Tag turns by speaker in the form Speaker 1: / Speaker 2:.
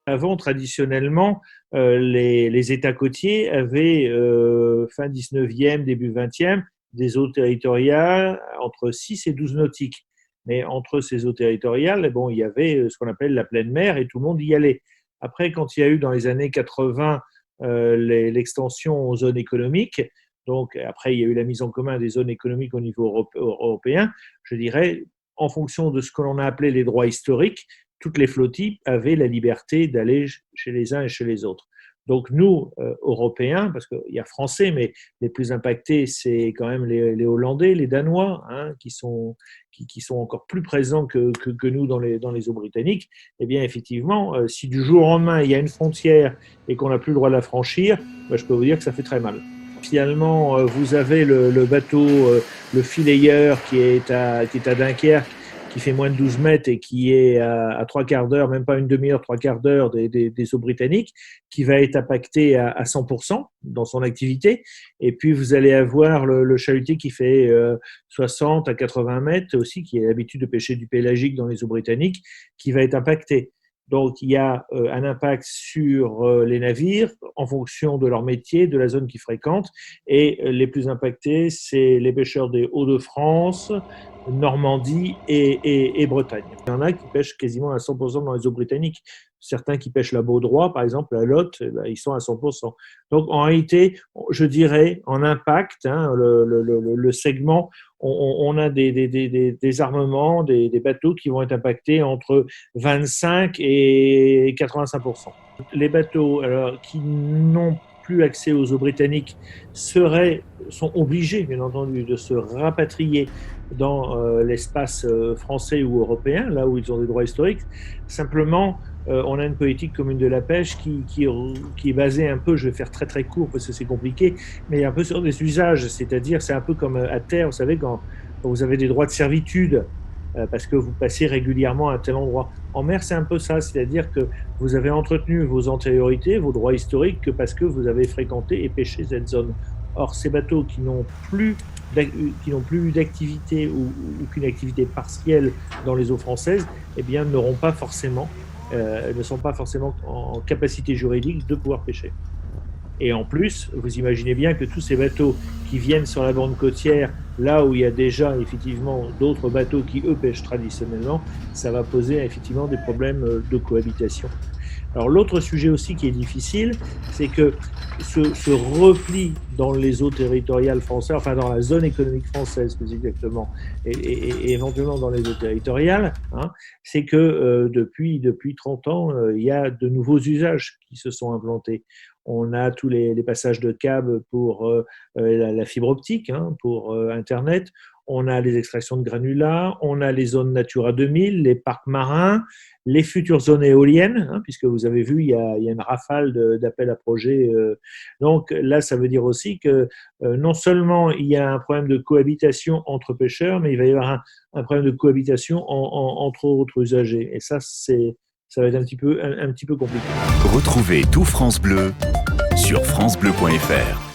Speaker 1: Avant, traditionnellement, les États côtiers avaient, fin 19e, début 20e, des eaux territoriales entre 6 et 12 nautiques. Mais entre ces eaux territoriales, bon, il y avait ce qu'on appelle la pleine mer et tout le monde y allait. Après, quand il y a eu dans les années 80 l'extension aux zones économiques, donc après il y a eu la mise en commun des zones économiques au niveau européen, je dirais, en fonction de ce que l'on a appelé les droits historiques, toutes les flottilles avaient la liberté d'aller chez les uns et chez les autres. Donc nous, Européens, parce qu'il y a Français, mais les plus impactés, c'est quand même les Hollandais, les Danois, hein, qui sont encore plus présents que nous dans les eaux britanniques. Eh bien, effectivement, si du jour au lendemain, il y a une frontière et qu'on n'a plus le droit de la franchir, ben, je peux vous dire que ça fait très mal. Finalement, vous avez le bateau, le Fileyeur, qui est à Dunkerque, qui fait moins de 12 mètres et qui est à 3/4 d'heure, même pas une demi-heure, 3/4 d'heure des eaux britanniques, qui va être impacté à 100% dans son activité. Et puis, vous allez avoir le chalutier qui fait 60 à 80 mètres aussi, qui a l'habitude de pêcher du pélagique dans les eaux britanniques, qui va être impacté. Donc, il y a un impact sur les navires en fonction de leur métier, de la zone qu'ils fréquentent. Et les plus impactés, c'est les pêcheurs des Hauts-de-France, Normandie et Bretagne. Il y en a qui pêchent quasiment à 100% dans les eaux britanniques. Certains qui pêchent la Baudroie, par exemple, la Lotte, ils sont à 100%. Donc, en réalité, je dirais, en impact, hein, le segment, on a des armements, des bateaux qui vont être impactés entre 25 et 85%. Les bateaux alors, qui n'ont plus accès aux eaux britanniques sont obligés, bien entendu, de se rapatrier dans l'espace français ou européen, là où ils ont des droits historiques. Simplement, on a une politique commune de la pêche qui est basée un peu, je vais faire très très court parce que c'est compliqué, mais un peu sur des usages, c'est-à-dire c'est un peu comme à terre, vous savez, quand vous avez des droits de servitude, parce que vous passez régulièrement à un tel endroit. En mer, c'est un peu ça, c'est-à-dire que vous avez entretenu vos antériorités, vos droits historiques, que parce que vous avez fréquenté et pêché cette zone. Or, ces bateaux qui n'ont plus d'activité ou qu'une activité partielle dans les eaux françaises, eh bien, ne sont pas forcément en capacité juridique de pouvoir pêcher. Et en plus, vous imaginez bien que tous ces bateaux qui viennent sur la bande côtière, là où il y a déjà effectivement d'autres bateaux qui, eux, pêchent traditionnellement, ça va poser effectivement des problèmes de cohabitation. Alors l'autre sujet aussi qui est difficile, c'est que ce repli dans les eaux territoriales françaises, enfin dans la zone économique française plus exactement, et éventuellement dans les eaux territoriales, hein, c'est que depuis 30 ans, il y a de nouveaux usages qui se sont implantés. On a tous les passages de câbles pour la fibre optique, hein, pour Internet. On a les extractions de granulats, on a les zones Natura 2000, les parcs marins, les futures zones éoliennes, hein, puisque vous avez vu, il y a une rafale d'appels à projets. Donc là, ça veut dire aussi que non seulement il y a un problème de cohabitation entre pêcheurs, mais il va y avoir un problème de cohabitation entre autres usagers. Et ça va être un petit peu compliqué.
Speaker 2: Retrouvez tout France Bleu sur francebleu.fr.